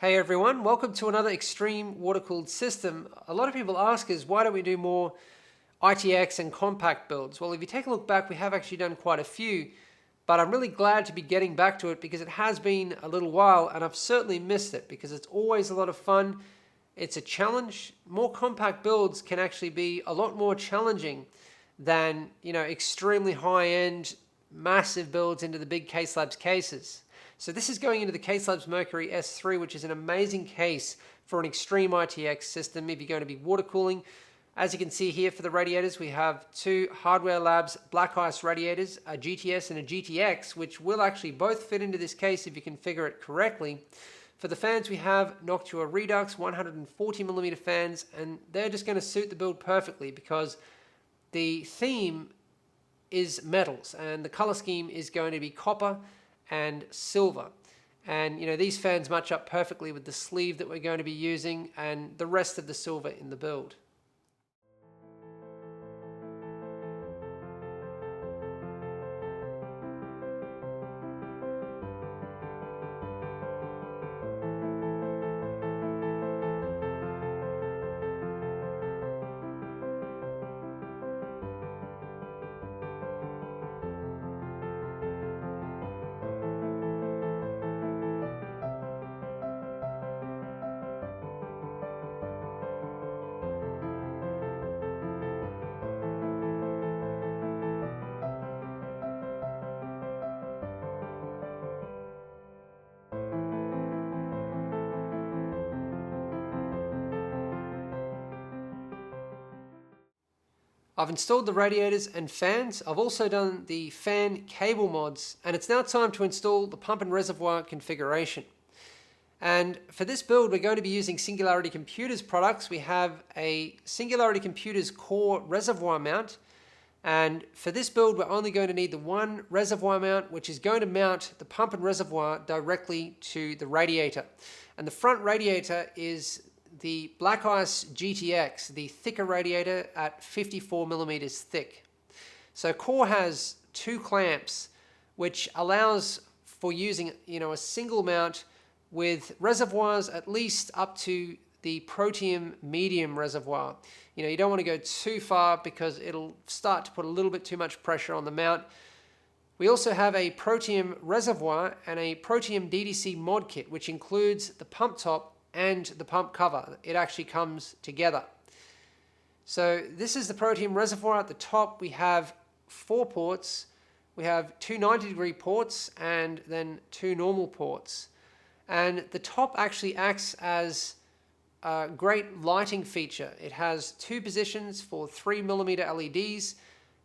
Hey everyone, welcome to another extreme water-cooled system. A lot of people ask us, why don't we do more ITX and compact builds? Well, if you take a look back, we have actually done quite a few, but I'm really glad to be getting back to it because it has been a little while and I've certainly missed it because it's always a lot of fun. It's a challenge. More compact builds can actually be a lot more challenging than, extremely high-end, massive builds into the big Caselabs cases. So this is going into the Caselabs Mercury S3, which is an amazing case for an extreme ITX system if you're going to be water cooling. As you can see here for the radiators, we have two Hardware Labs black ice radiators, a GTS and a GTX, which will actually both fit into this case if you configure it correctly. For the fans, we have Noctua Redux 140mm fans, and they're just going to suit the build perfectly because the theme is metals and the color scheme is going to be copper and silver. And these fans match up perfectly with the sleeve that we're going to be using and the rest of the silver in the build. I've installed the radiators and fans. I've also done the fan cable mods, and it's now time to install the pump and reservoir configuration. And for this build, we're going to be using Singularity Computers products. We have a Singularity Computers core reservoir mount. And for this build, we're only going to need the one reservoir mount, which is going to mount the pump and reservoir directly to the radiator. And the front radiator is the Black Ice GTX, the thicker radiator at 54mm thick. So core has two clamps, which allows for using a single mount with reservoirs at least up to the Protium medium reservoir. You don't want to go too far because it'll start to put a little bit too much pressure on the mount. We also have a Protium reservoir and a Protium DDC mod kit, which includes the pump top and the pump cover. It actually comes together. So this is the Protium reservoir. At the top we have 4 ports. We have 2 90-degree ports and then 2 normal ports. And the top actually acts as a great lighting feature. It has 2 positions for 3mm LEDs.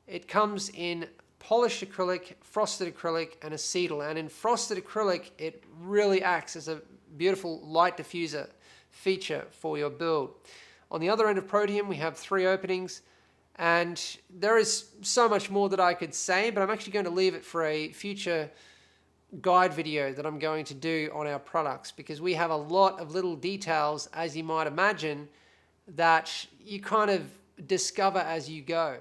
It comes in polished acrylic, frosted acrylic, and acetal. And in frosted acrylic, it really acts as a beautiful light diffuser feature for your build. On the other end of Protium, we have 3 openings, and there is so much more that I could say, but I'm actually going to leave it for a future guide video that I'm going to do on our products, because we have a lot of little details, as you might imagine, that you kind of discover as you go.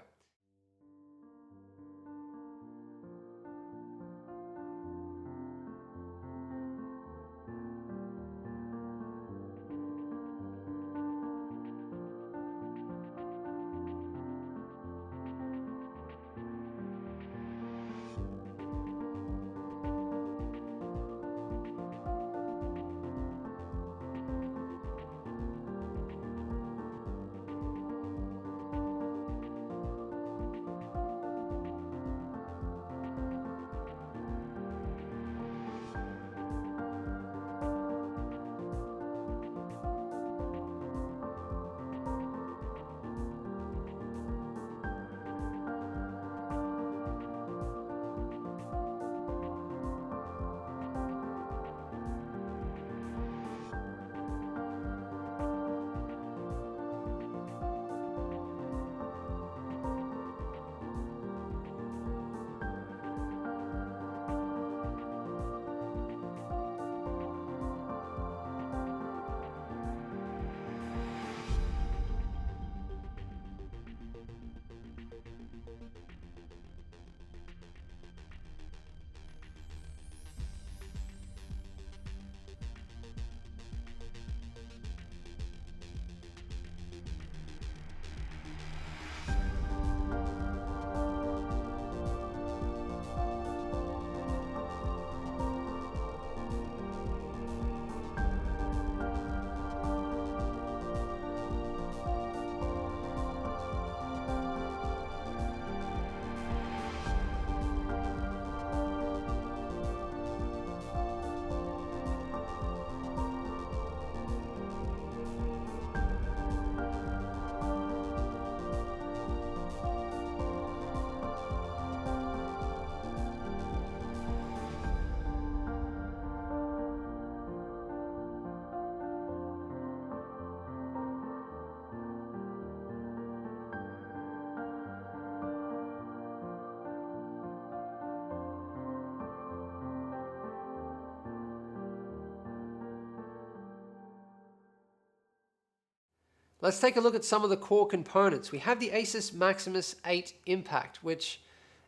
Let's take a look at some of the core components. We have the Asus Maximus 8 Impact, which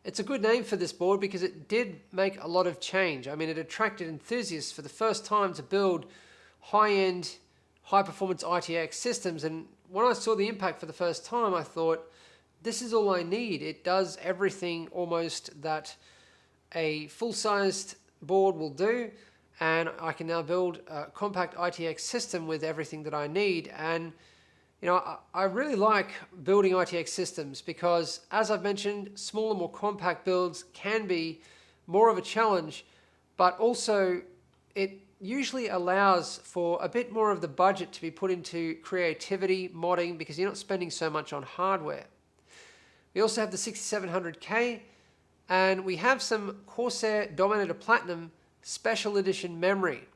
it's a good name for this board because it did make a lot of change. I mean, it attracted enthusiasts for the first time to build high-end, high-performance ITX systems. And when I saw the Impact for the first time, I thought, this is all I need. It does everything almost that a full-sized board will do, and I can now build a compact ITX system with everything that I need. And you know, I really like building ITX systems because, as I've mentioned, smaller, more compact builds can be more of a challenge, but also it usually allows for a bit more of the budget to be put into creativity, modding, because you're not spending so much on hardware. We also have the 6700K, and we have some Corsair Dominator Platinum Special Edition memory.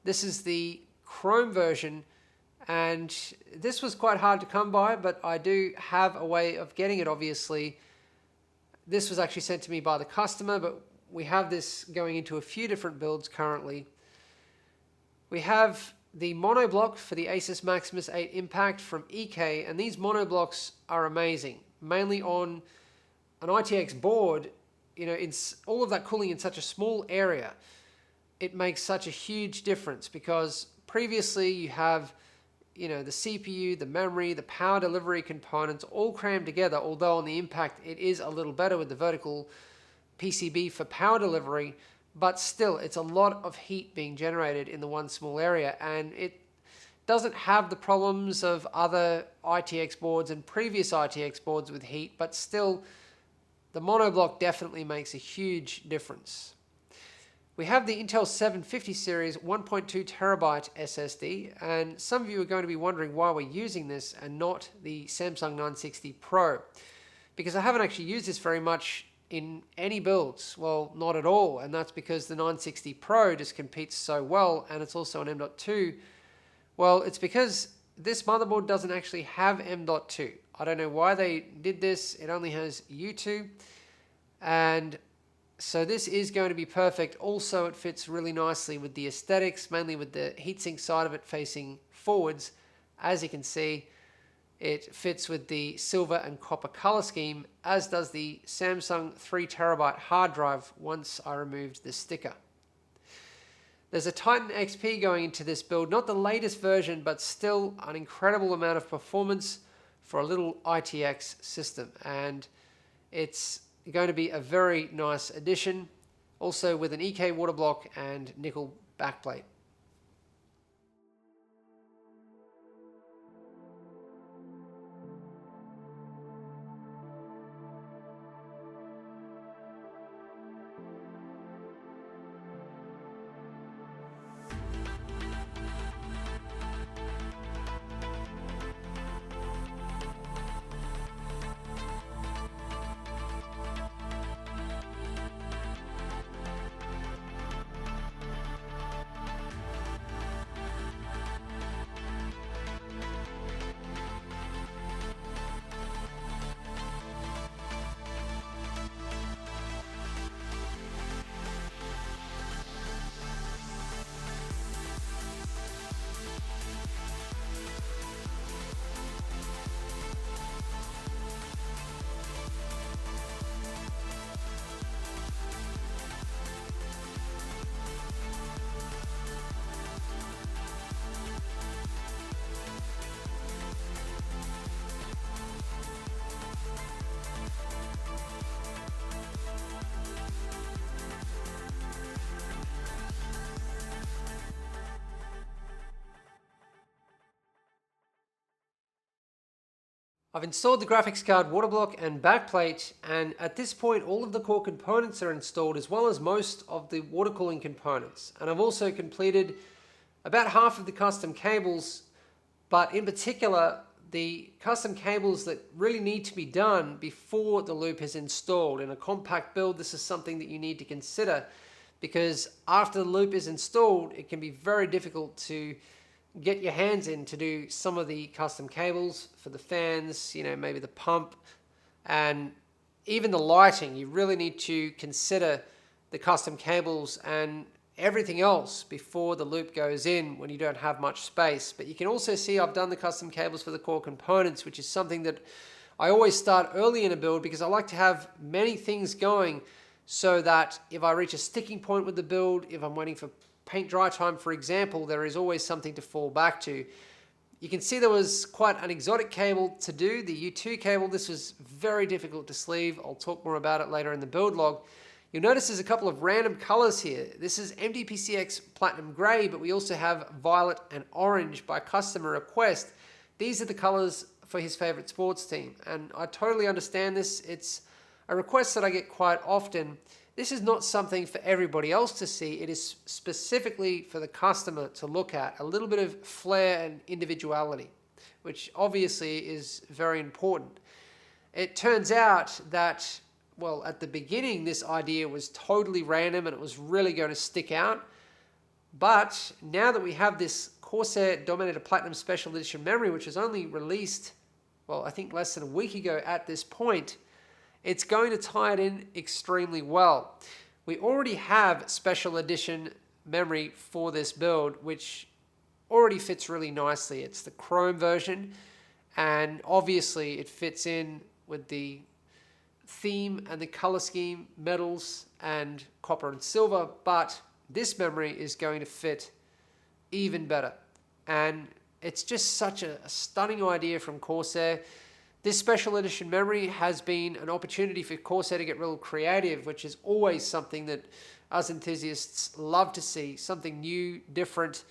This is the Chrome version, and this was quite hard to come by, but I do have a way of getting it, obviously. This was actually sent to me by the customer, but we have this going into a few different builds currently. We have the monoblock for the Asus Maximus 8 Impact from EK, and these monoblocks are amazing, mainly on an ITX board. You know, it's all of that cooling in such a small area. It makes such a huge difference because previously you have, you know, the CPU, the memory, the power delivery components all crammed together, although on the Impact it is a little better with the vertical PCB for power delivery, but still it's a lot of heat being generated in the one small area, and it doesn't have the problems of other ITX boards and previous ITX boards with heat, but still the monoblock definitely makes a huge difference. We have the Intel 750 series 1.2 terabyte SSD, and some of you are going to be wondering why we're using this and not the Samsung 960 Pro, because I haven't actually used this very much in any builds. Well, not at all, and that's because the 960 Pro just competes so well, and it's also an M.2. Well, it's because this motherboard doesn't actually have M.2. I don't know why they did this. It only has U2, and so this is going to be perfect. Also, it fits really nicely with the aesthetics, mainly with the heatsink side of it facing forwards. As you can see, it fits with the silver and copper color scheme, as does the Samsung 3 terabyte hard drive once I removed the sticker. There's a Titan XP going into this build, not the latest version, but still an incredible amount of performance for a little ITX system, and it's going to be a very nice addition, also with an EK water block and nickel backplate. I've installed the graphics card water block and backplate, and at this point all of the core components are installed, as well as most of the water cooling components. And I've also completed about half of the custom cables, but in particular the custom cables that really need to be done before the loop is installed. In a compact build, this is something that you need to consider, because after the loop is installed it can be very difficult to get your hands in to do some of the custom cables for the fans, you know, maybe the pump and even the lighting. You really need to consider the custom cables, and everything else before the loop goes in when you don't have much space. But you can also see I've done the custom cables for the core components, which is something that I always start early in a build because I like to have many things going so that if I reach a sticking point with the build, if I'm waiting for paint dry time, for example, there is always something to fall back to. You can see there was quite an exotic cable to do, the U2 cable. This was very difficult to sleeve. I'll talk more about it later in the build log. You'll notice there's a couple of random colors here. This is MDPCX Platinum Gray, but we also have Violet and Orange by customer request. These are the colors for his favorite sports team, and I totally understand this. It's a request that I get quite often. This is not something for everybody else to see. It is specifically for the customer to look at. A little bit of flair and individuality, which obviously is very important. It turns out that, well, at the beginning, this idea was totally random and it was really going to stick out. But now that we have this Corsair Dominator Platinum Special Edition memory, which was only released, well, I think less than a week ago at this point, it's going to tie it in extremely well. We already have Special Edition memory for this build, which already fits really nicely. It's the Chrome version, and obviously it fits in with the theme and the color scheme, metals and copper and silver, but this memory is going to fit even better. And it's just such a stunning idea from Corsair. This special edition memory has been an opportunity for Corsair to get real creative, which is always something that us enthusiasts love to see, something new, different.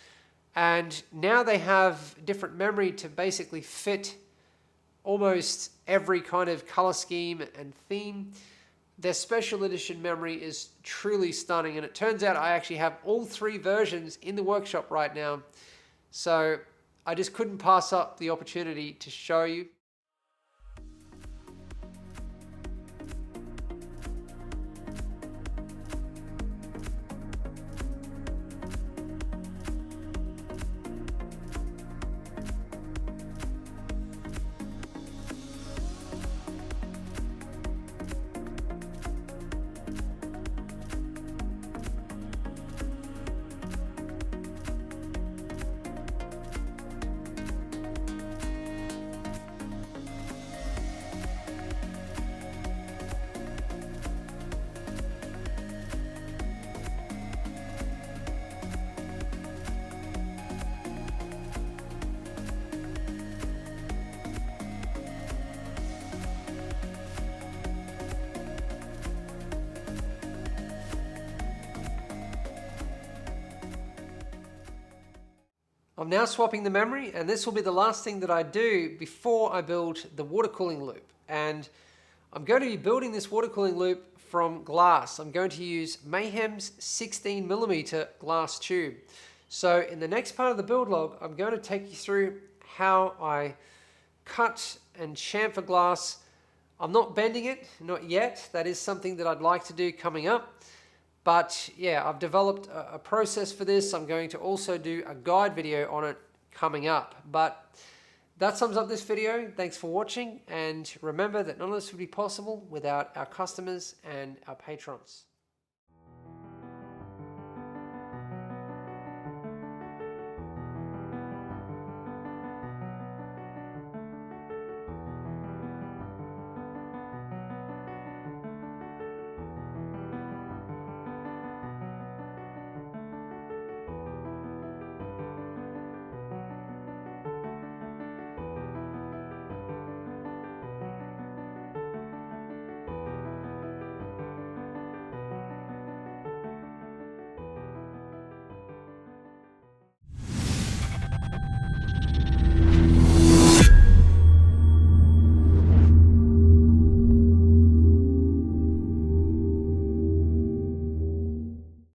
And now they have different memory to basically fit almost every kind of color scheme and theme. Their special edition memory is truly stunning, and it turns out I actually have all three versions in the workshop right now. So I just couldn't pass up the opportunity to show you. I'm now swapping the memory, and this will be the last thing that I do before I build the water cooling loop. And I'm going to be building this water cooling loop from glass. I'm going to use Mayhems 16mm glass tube. So in the next part of the build log, I'm going to take you through how I cut and chamfer glass. I'm not bending it, not yet. That is something that I'd like to do coming up. But yeah, I've developed a process for this. I'm going to also do a guide video on it coming up. But that sums up this video. Thanks for watching. And remember that none of this would be possible without our customers and our patrons.